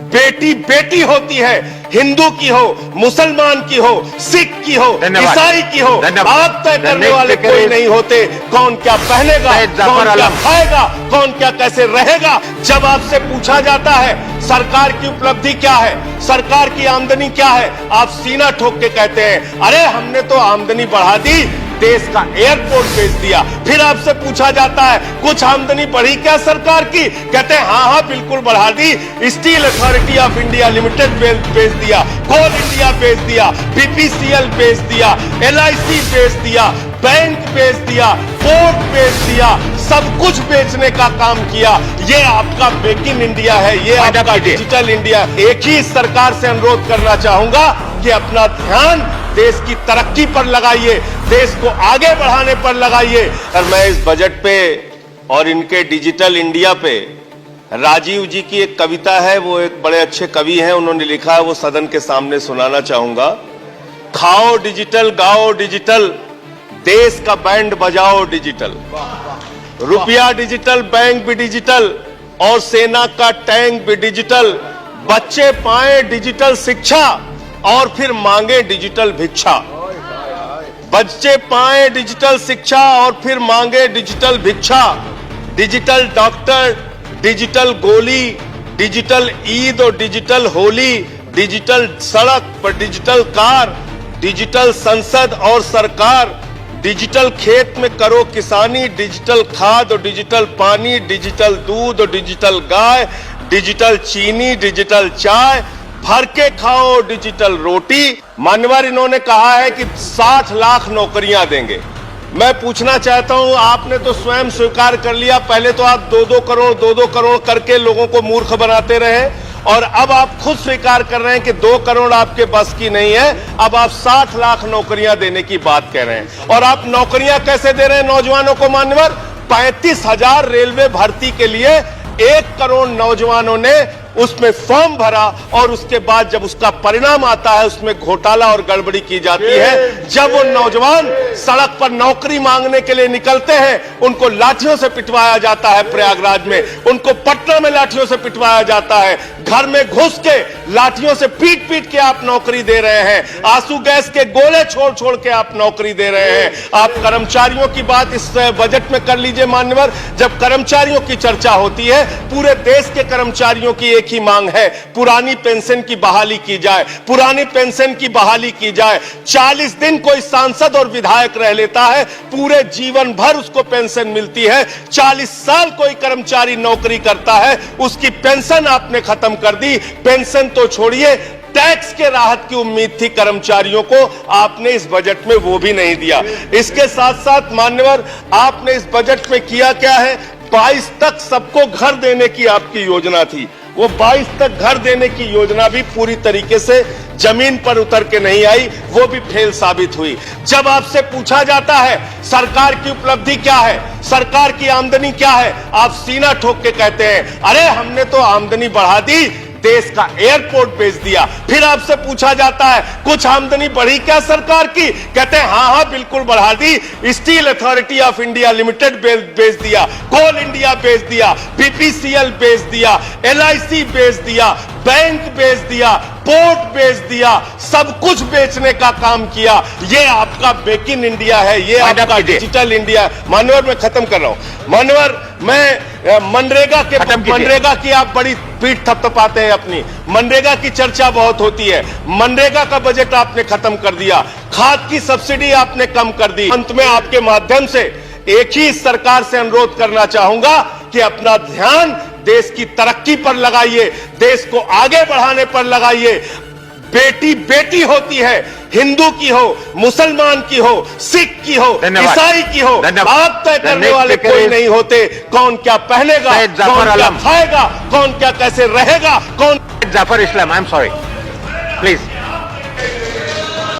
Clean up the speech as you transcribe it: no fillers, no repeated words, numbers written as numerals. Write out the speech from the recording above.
बेटी बेटी होती है, हिंदू की हो, मुसलमान की हो, सिख की हो, ईसाई की हो, आप तय करने वाले कोई नहीं होते कौन क्या पहनेगा, कौन क्या खाएगा, कौन क्या कैसे रहेगा। जब आपसे पूछा जाता है सरकार की उपलब्धि क्या है, सरकार की आमदनी क्या है, आप सीना ठोक के कहते हैं अरे हमने तो आमदनी बढ़ा दी, देश का एयरपोर्ट बेच दिया। फिर आपसे पूछा जाता है कुछ आमदनी बढ़ी क्या सरकार की, कहते हैं हाँ बिल्कुल बढ़ा दी, steel authority of India limited बेच दिया, कोल इंडिया बेच दिया, बीपीसीएल बेच दिया, एलआईसी बेच दिया, बैंक बेच दिया, पोर्ट बेच दिया, सब कुछ बेचने का काम किया। ये आपका मेक इन इंडिया है, ये आपका डिजिटल इंडिया। एक ही सरकार से अनुरोध करना चाहूंगा कि अपना ध्यान देश की तरक्की पर लगाइए, देश को आगे बढ़ाने पर लगाइए। और मैं इस बजट पे और इनके डिजिटल इंडिया पे राजीव जी की एक कविता है, वो एक बड़े अच्छे कवि हैं, उन्होंने लिखा है, वो सदन के सामने सुनाना चाहूंगा। खाओ डिजिटल, गाओ डिजिटल, देश का बैंड बजाओ डिजिटल, रुपया डिजिटल, बैंक भी डिजिटल और सेना का टैंक भी डिजिटल, बच्चे पाए डिजिटल शिक्षा और फिर मांगे डिजिटल भिक्षा, बच्चे पाए डिजिटल शिक्षा और फिर मांगे डिजिटल भिक्षा, डिजिटल डॉक्टर, डिजिटल गोली, डिजिटल ईद और डिजिटल होली, डिजिटल सड़क पर डिजिटल कार, डिजिटल संसद और सरकार, डिजिटल खेत में करो किसानी, डिजिटल खाद और डिजिटल पानी, डिजिटल दूध और डिजिटल गाय, डिजिटल चीनी, डिजिटल चाय, भर के खाओ डिजिटल रोटी। मान्यवर इन्होंने कहा है कि 60 लाख नौकरियां देंगे। मैं पूछना चाहता हूं, आपने तो स्वयं स्वीकार कर लिया, पहले तो आप 2-2 करोड़ करके लोगों को मूर्ख बनाते रहे और अब आप खुद स्वीकार कर रहे हैं कि 2 करोड़ आपके बस की नहीं है, अब आप 60 लाख नौकरियां देने की बात कह रहे हैं। और आप नौकरियां कैसे दे रहे हैं नौजवानों को मान्यवर? 35,000 रेलवे भर्ती के लिए 1 करोड़ नौजवानों ने उसमें फॉर्म भरा और उसके बाद जब उसका परिणाम आता है उसमें घोटाला और गड़बड़ी की जाती है। जब वो नौजवान सड़क पर नौकरी मांगने के लिए निकलते हैं उनको लाठियों से पिटवाया जाता है, प्रयागराज में उनको पटना में लाठियों से पिटवाया जाता है, घर में घुस के लाठियों से पीट पीट के आप नौकरी दे रहे हैं, आंसू गैस के गोले छोड़ छोड़ के आप नौकरी दे रहे हैं। आप कर्मचारियों की बात इस बजट में कर लीजिए मान्यवर, जब कर्मचारियों की चर्चा होती है पूरे देश के कर्मचारियों की एक ही मांग है, पुरानी पेंशन की बहाली की जाए, पुरानी पेंशन की बहाली की जाए। 40 दिन कोई सांसद और विधायक रह लेता है, पूरे जीवन भर उसको पेंशन मिलती है। 40 साल कोई कर्मचारी नौकरी करता है, उसकी पेंशन आपने खत्म कर दी। पेंशन तो छोड़िए, टैक्स के राहत की उम्मीद थी कर्मचारियों को, आपने इस बजट में वो भी नहीं दिया। इसके साथ साथ मान्यवर आपने इस बजट में किया क्या है? 22 तक सबको घर देने की आपकी योजना थी, वो 22 तक घर देने की योजना भी पूरी तरीके से जमीन पर उतर के नहीं आई, वो भी फेल साबित हुई। जब आपसे पूछा जाता है सरकार की उपलब्धि क्या है, सरकार की आमदनी क्या है, आप सीना ठोक के कहते हैं अरे हमने तो आमदनी बढ़ा दी, देश का एयरपोर्ट बेच दिया। फिर आपसे पूछा जाता है कुछ आमदनी बढ़ी क्या सरकार की, कहते हैं हाँ बिल्कुल बढ़ा दी, steel authority of India limited बेच दिया, कोल इंडिया बेच दिया, बीपीसीएल बेच दिया, एलआईसी बेच दिया, बैंक बेच दिया, पोर्ट बेच दिया, सब कुछ बेचने का काम किया। ये आपका मेक इन इंडिया है, ये आपका डिजिटल इंडिया। मान्यवर मैं खत्म कर रहा हूं मान्यवर, मैं मनरेगा की आप बड़ी पीठ थपथपाते हैं अपनी, मनरेगा की चर्चा बहुत होती है, मनरेगा का बजट आपने खत्म कर दिया, खाद की सब्सिडी आपने कम कर दी। अंत में आपके माध्यम से एक ही सरकार से अनुरोध करना चाहूंगा कि अपना ध्यान देश की तरक्की पर लगाइए, देश को आगे बढ़ाने पर लगाइए। बेटी बेटी होती है, हिंदू की हो, मुसलमान की हो, सिख की हो, ईसाई की हो, आप तय करने वाले कोई नहीं होते कौन क्या पहनेगा, कौन क्या खाएगा, कौन क्या कैसे रहेगा, कौन। जाफर इस्लाम, आई एम सॉरी, प्लीज।